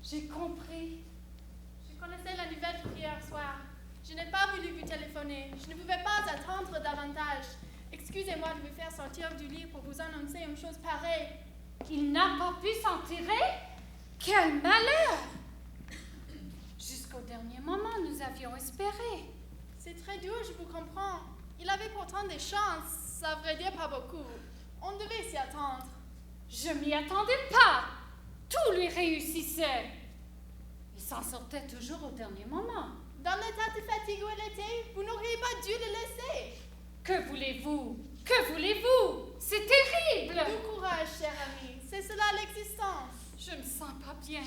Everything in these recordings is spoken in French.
J'ai compris. Je connaissais la nouvelle depuis hier soir. Je n'ai pas voulu vous téléphoner. Je ne pouvais pas attendre davantage. Excusez-moi de vous faire sortir du lit pour vous annoncer une chose pareille. Il n'a pas pu s'en tirer? Quel malheur! Jusqu'au dernier moment, nous avions espéré. C'est très dur, je vous comprends. Il avait pourtant des chances, à vrai dire pas beaucoup. On devait s'y attendre. Je m'y attendais pas. Tout lui réussissait. Il s'en sortait toujours au dernier moment. Dans l'état de fatigue où elle était, vous n'auriez pas dû le laisser. Que voulez-vous? Que voulez-vous? C'est terrible! Du courage, cher ami. C'est cela l'existence. Je me sens pas bien.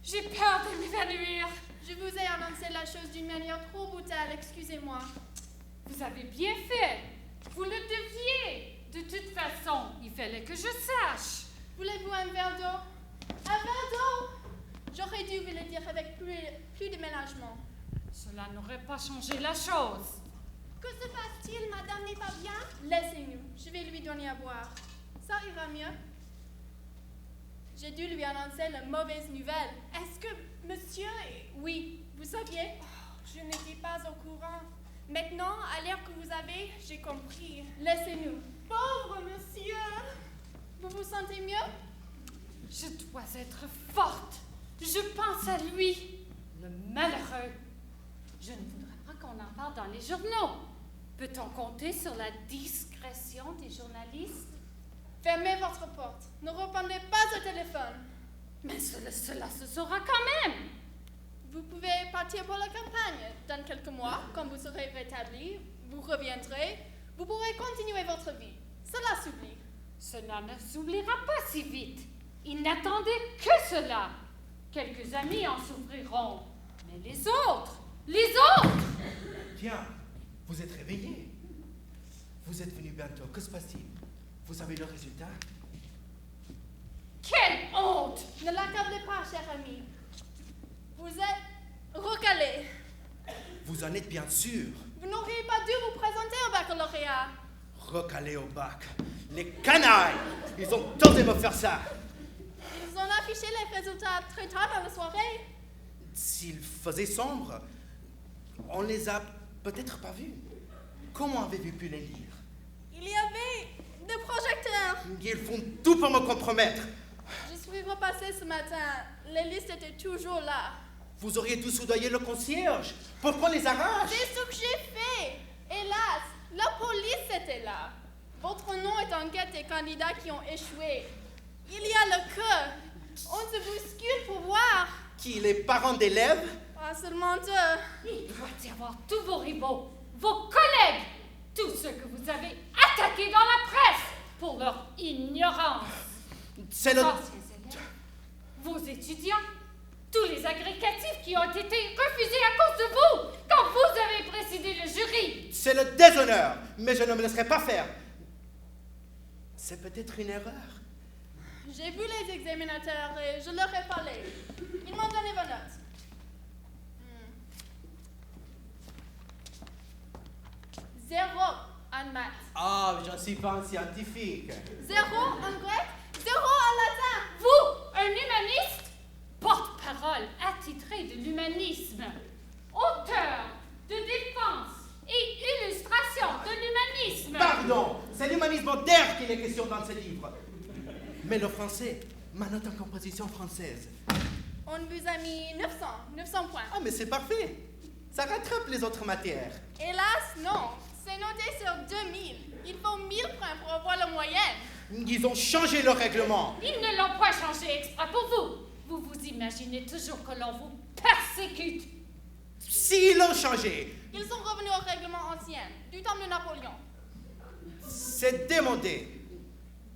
J'ai peur de m'évanouir. Je vous ai annoncé la chose d'une manière trop brutale, excusez-moi. Vous avez bien fait. Vous le deviez. De toute façon, il fallait que je sache. Voulez-vous un verre d'eau? Un verre d'eau? J'aurais dû vous le dire avec plus de ménagement. Cela n'aurait pas changé la chose. Que se passe-t-il? Madame n'est pas bien? Laissez-nous. Je vais lui donner à boire. Ça ira mieux. J'ai dû lui annoncer la mauvaise nouvelle. Est-ce que monsieur... Oui, vous saviez? Je n'étais pas au courant. Maintenant, à l'air que vous avez, j'ai compris. Laissez-nous. Pauvre monsieur! Vous vous sentez mieux? Je dois être forte. Je pense à lui, le malheureux. Je ne voudrais pas qu'on en parle dans les journaux. Peut-on compter sur la discrétion des journalistes? Fermez votre porte. Ne répondez pas au téléphone. Mais cela se saura quand même. Vous pouvez partir pour la campagne. Dans quelques mois, quand vous serez rétabli, vous reviendrez. Vous pourrez continuer votre vie. Cela s'oublie. Cela ne s'oubliera pas si vite. Il n'attendait que cela. Quelques amis en souffriront. Mais les autres! Tiens, vous êtes réveillé. Vous êtes venu bientôt. Que se passe-t-il? Vous avez le résultat? Quelle honte! Ne l'accablez pas, cher ami. Vous êtes recalé. Vous en êtes bien sûr. Vous n'auriez pas dû vous présenter au baccalauréat. Recalé au bac. Les canailles! Ils ont tenté de me faire ça. Ils ont affiché les résultats très tard dans la soirée. S'il faisait sombre, on les a peut-être pas vus. Comment avez-vous pu les lire? Il y avait des projecteurs. Ils font tout pour me compromettre. Je suis repassée ce matin. Les listes étaient toujours là. Vous auriez dû soudoyer le concierge. Pourquoi les arrache? C'est ce que j'ai fait. Hélas, la police était là. Votre nom est en quête des candidats qui ont échoué. Il y a le queue. On se bouscule pour voir. Qui, les parents d'élèves? Pas seulement deux. Il doit y avoir tous vos rivaux, vos collègues, tous ceux que vous avez attaqués dans la presse pour leur ignorance. C'est le... Anciens élèves, vos étudiants, tous les agrégatifs qui ont été refusés à cause de vous quand vous avez présidé le jury. C'est le déshonneur, mais je ne me laisserai pas faire. C'est peut-être une erreur. J'ai vu les examinateurs et je leur ai parlé. Ils m'ont donné vos notes. 0 en maths. Ah, je ne suis pas un scientifique. 0 en grec. 0 en latin. Vous, un humaniste, porte-parole attitré de l'humanisme, auteur de défense et illustration de l'humanisme. Pardon, c'est l'humanisme moderne qu'il est question dans ce livre. Mais le français, ma note en composition française. On vous a mis 900 points. Ah, mais c'est parfait. Ça rattrape les autres matières. Hélas, non. C'est noté sur 2000. Il faut 1000 points pour avoir la moyenne. Ils ont changé le règlement. Ils ne l'ont pas changé exprès pour vous. Vous vous imaginez toujours que l'on vous persécute. S'ils l'ont changé, Ils sont revenus au règlement ancien, du temps de Napoléon. c'est démodé.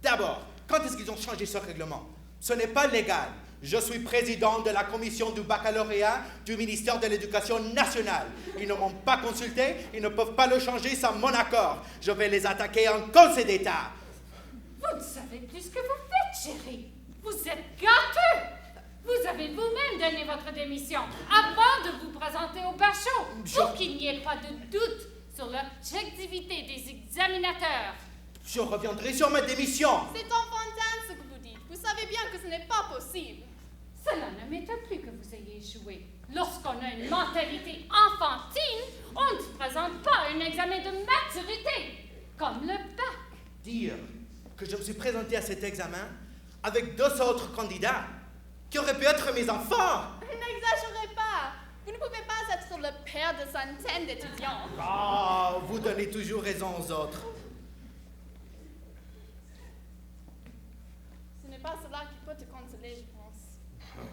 D'abord, quand est-ce qu'ils ont changé ce règlement? Ce n'est pas légal. Je suis président de la commission du baccalauréat du ministère de l'Éducation nationale. Ils ne m'ont pas consulté, ils ne peuvent pas le changer sans mon accord. Je vais les attaquer en Conseil d'État. Vous ne savez plus ce que vous faites, chérie. Vous êtes gâteux. Vous avez vous-même donné votre démission avant de vous présenter au bachot pour qu'il n'y ait pas de doute sur l'objectivité des examinateurs. Je reviendrai sur ma démission. C'est enfantin ce que vous dites. Vous savez bien que ce n'est pas possible. Cela ne m'étonne plus que vous ayez échoué. Lorsqu'on a une mentalité enfantine, on ne se présente pas à un examen de maturité, comme le bac. Dire que je me suis présenté à cet examen avec 2 autres candidats qui auraient pu être mes enfants. N'exagérez pas. Vous ne pouvez pas être le père de centaines d'étudiants. Ah, vous donnez toujours raison aux autres. Ce n'est pas cela qui peut te consoler, je pense.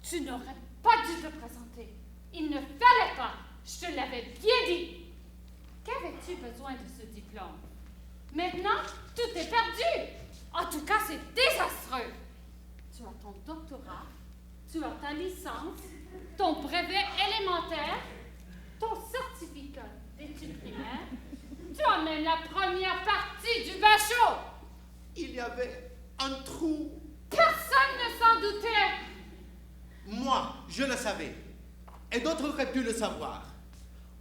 Tu n'aurais pas dû te présenter. Il ne fallait pas. Je te l'avais bien dit. Qu'avais-tu besoin de ce diplôme? Maintenant, tout est perdu. En tout cas, c'est désastreux. Tu as ton doctorat, tu as ta licence, ton brevet élémentaire, ton certificat d'études primaires, tu as même la première partie du bachot. Il y avait un trou. Personne ne s'en doutait. Moi, je le savais. Et d'autres auraient pu le savoir.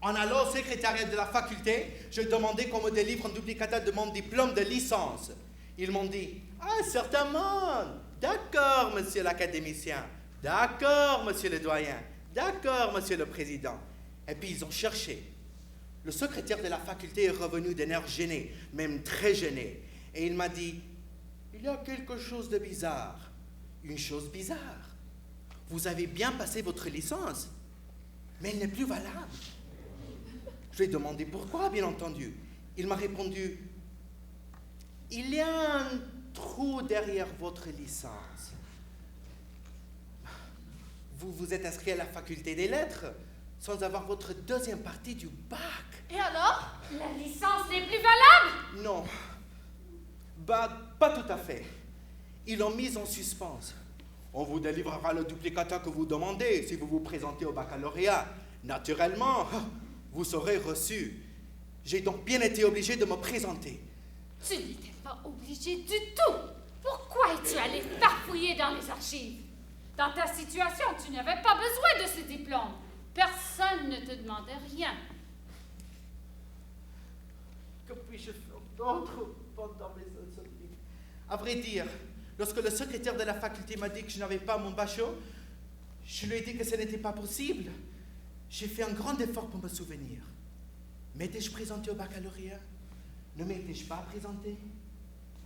En allant au secrétariat de la faculté, j'ai demandé qu'on me délivre un duplicata de mon diplôme de licence. Ils m'ont dit « Ah, certainement. D'accord, monsieur l'académicien. D'accord, monsieur le doyen. D'accord, monsieur le président. » Et puis ils ont cherché. Le secrétaire de la faculté est revenu d'un air gêné, même très gêné. Et il m'a dit « Il y a quelque chose de bizarre. Une chose bizarre. Vous avez bien passé votre licence, mais elle n'est plus valable. » Je lui ai demandé pourquoi, bien entendu. Il m'a répondu « Il y a un trou derrière votre licence. Vous vous êtes inscrit à la faculté des lettres sans avoir votre deuxième partie du bac. » Et alors? La licence n'est plus valable? Non. Bah, pas tout à fait. Ils l'ont mise en suspens. On vous délivrera le duplicata que vous demandez si vous vous présentez au baccalauréat. Naturellement, vous serez reçu. J'ai donc bien été obligé de me présenter. Tu n'étais pas obligé du tout. Pourquoi es-tu allé farfouiller dans les archives? Dans ta situation, tu n'avais pas besoin de ce diplôme. Personne ne te demandait rien. Que puis-je faire d'autre pendant mes heures libres? À vrai dire, lorsque le secrétaire de la faculté m'a dit que je n'avais pas mon bachot, je lui ai dit que ce n'était pas possible. J'ai fait un grand effort pour me souvenir. M'étais-je présenté au baccalauréat? Ne m'étais-je pas présenté?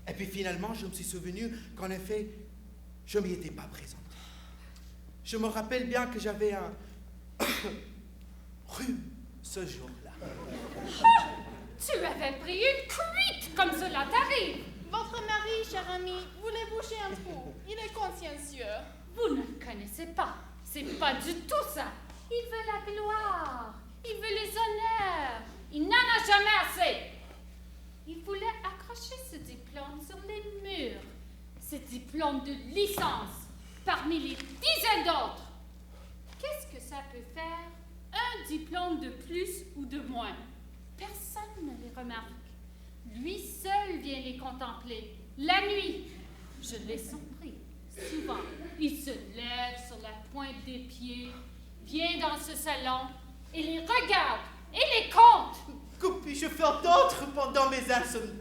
Et puis finalement, je me suis souvenu qu'en effet, je ne m'y étais pas présenté. Je me rappelle bien que j'avais un rhume ce jour-là. Tu avais pris une cuite, comme cela t'arrive. Votre mari, cher ami, voulait boucher un trou. Il est consciencieux. Vous ne le connaissez pas. C'est pas du tout ça. Il veut la gloire. Il veut les honneurs. Il n'en a jamais assez. Il voulait accrocher ce diplôme sur les murs. Ce diplôme de licence, parmi les dizaines d'autres. Qu'est-ce que ça peut faire, un diplôme de plus ou de moins? Personne ne les remarque. Lui seul vient les contempler, la nuit. Je l'ai surpris, souvent. Il se lève sur la pointe des pieds, vient dans ce salon et les regarde et les compte. Que puis-je faire d'autre pendant mes insomnies?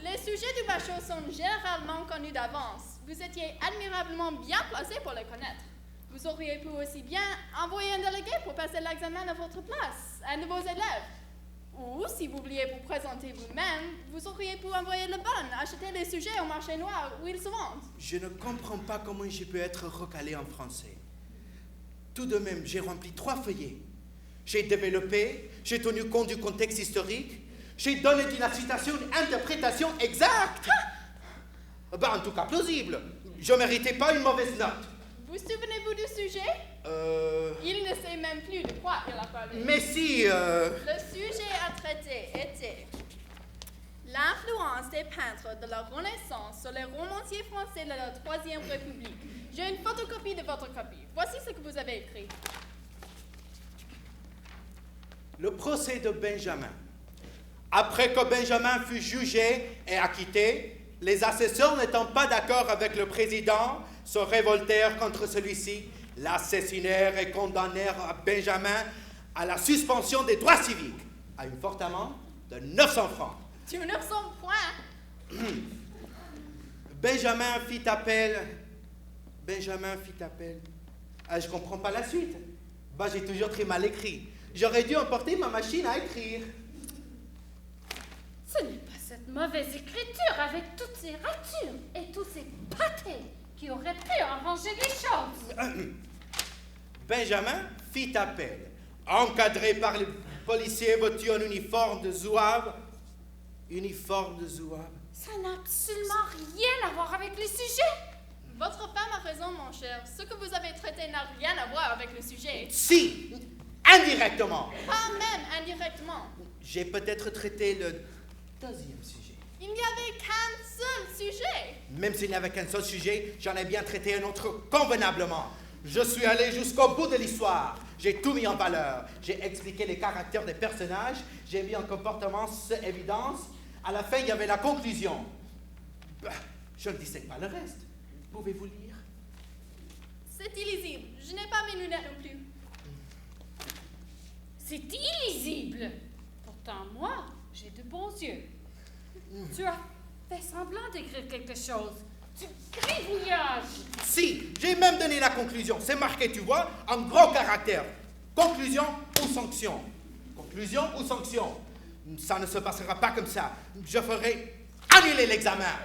Les sujets du bachot sont généralement connus d'avance. Vous étiez admirablement bien placé pour les connaître. Vous auriez pu aussi bien envoyer un délégué pour passer l'examen à votre place, à de vos élèves. Ou, si vous vouliez vous présenter vous-même, vous auriez pu envoyer le bon, acheter les sujets au marché noir où ils se vendent. Je ne comprends pas comment j'ai pu être recalé en français. Tout de même, j'ai rempli 3 feuillets. J'ai développé, j'ai tenu compte du contexte historique, j'ai donné de la citation une interprétation exacte. En tout cas, plausible. Je ne méritais pas une mauvaise note. Vous souvenez-vous du sujet? Il ne sait même plus de quoi il a parlé. Mais si, Le sujet à traiter était l'influence des peintres de la Renaissance sur les romanciers français de la Troisième République. J'ai une photocopie de votre copie. Voici ce que vous avez écrit. Le procès de Benjamin. Après que Benjamin fut jugé et acquitté, les assesseurs n'étant pas d'accord avec le président, se révoltèrent contre celui-ci, l'assassinèrent et condamnèrent à Benjamin à la suspension des droits civiques, à une forte amende de 900 francs. Tu 900 points. Benjamin fit appel. Ah, je comprends pas la suite. Bah, j'ai toujours très mal écrit. J'aurais dû emporter ma machine à écrire. Ce n'est pas cette mauvaise écriture avec toutes ces ratures et tous ces pâtés qui auraient pu arranger les choses. Benjamin fit appel. Encadré par les policiers vêtus en uniforme de zouave. Ça n'a absolument rien à voir avec le sujet. Votre femme a raison, mon cher. Ce que vous avez traité n'a rien à voir avec le sujet. Si, indirectement. Pas même indirectement. J'ai peut-être traité le deuxième sujet. Il n'y avait qu'un seul sujet. Même s'il n'y avait qu'un seul sujet, j'en ai bien traité un autre convenablement. Je suis allé jusqu'au bout de l'histoire. J'ai tout mis en valeur. J'ai expliqué les caractères des personnages. J'ai mis en comportement évidence. À la fin, il y avait la conclusion. Bah, je ne disais pas le reste. Pouvez-vous lire? C'est illisible. Je n'ai pas mes lunettes non plus. C'est illisible. Pourtant, moi, j'ai de bons yeux. Tu as fait semblant d'écrire quelque chose. Tu gribouillages. Si, j'ai même donné la conclusion. C'est marqué, tu vois, en gros caractères. Conclusion ou sanction. Conclusion ou sanction. Ça ne se passera pas comme ça. Je ferai annuler l'examen.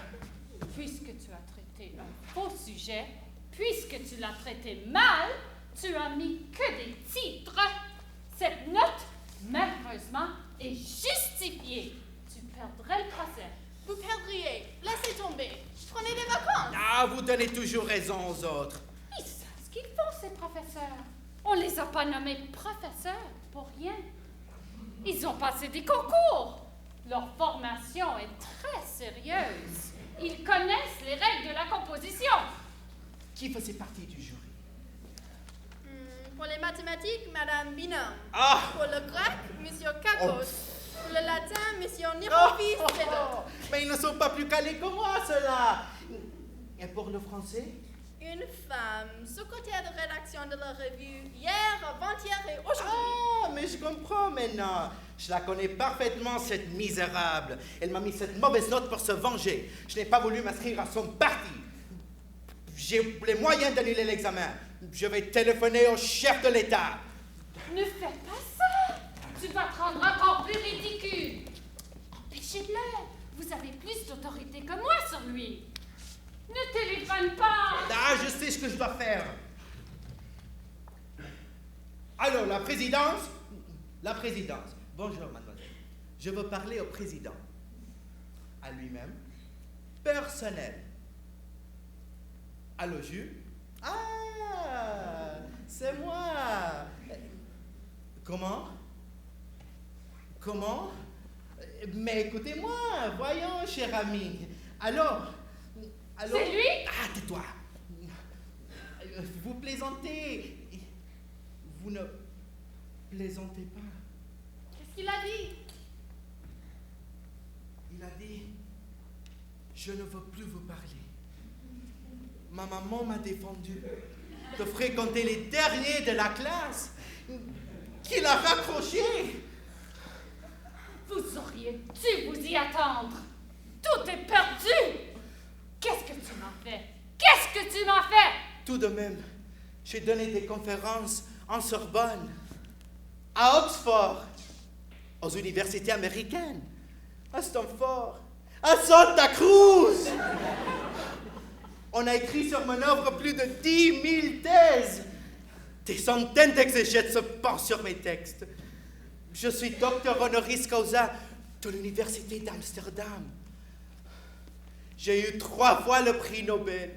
Puisque tu as traité un faux sujet, puisque tu l'as traité mal, tu as mis que des titres. Cette note, malheureusement, est justifiée. Tu perdrais le procès. Vous perdriez. Laissez tomber. Prenez des vacances. Ah, vous donnez toujours raison aux autres. Ils savent ce qu'ils font, ces professeurs. On les a pas nommés professeurs pour rien. Ils ont passé des concours. Leur formation est très sérieuse. Ils connaissent les règles de la composition. Qui faisait partie du jury? Pour les mathématiques, Madame Binam. Ah! Pour le grec, Monsieur Kakos. Pour le latin, Monsieur Niropis. Mais ils ne sont pas plus calés que moi, ceux-là. Et pour le français? Une femme, secrétaire de rédaction de la revue, hier, avant-hier et aujourd'hui. Ah, mais je comprends maintenant. Je la connais parfaitement, cette misérable. Elle m'a mis cette mauvaise note pour se venger. Je n'ai pas voulu m'inscrire à son parti. J'ai les moyens d'annuler l'examen. Je vais téléphoner au chef de l'État. Ne fais pas ça. Tu vas te rendre encore plus ridicule. Empêchez-le. Vous avez plus d'autorité que moi sur lui. Ne téléphone pas. Ah, je sais ce que je dois faire. Alors, la présidence. Bonjour, mademoiselle. Je veux parler au président. À lui-même. Personnel. Allô, Jules? Ah, c'est moi. Comment? Mais écoutez-moi, voyons, cher ami. Alors, C'est lui? Ah, tais-toi. Vous plaisantez. Vous ne plaisantez pas. Qu'est-ce qu'il a dit? Il a dit, je ne veux plus vous parler. Ma maman m'a défendu de fréquenter les derniers de la classe qu'il a raccroché. Vous auriez dû vous y attendre. Tout est perdu. Qu'est-ce que tu m'as fait? Qu'est-ce que tu m'as fait? Tout de même, j'ai donné des conférences en Sorbonne, à Oxford, aux universités américaines, à Stanford, à Santa Cruz. On a écrit sur mon œuvre plus de 10 000 thèses. Des centaines d'exégètes se penchent sur mes textes. Je suis docteur honoris causa de l'université d'Amsterdam. J'ai eu 3 fois le prix Nobel.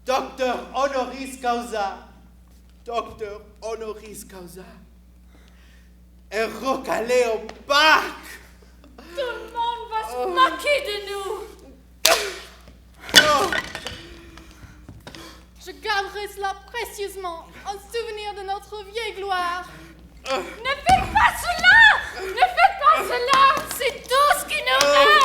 Docteur honoris causa. Docteur honoris causa. Et recalé au bac. Tout le monde va se moquer de nous. Oh. Je garderai cela précieusement en souvenir de notre vieille gloire. Ne faites pas cela! Ne faites pas cela! C'est tout ce qui nous reste!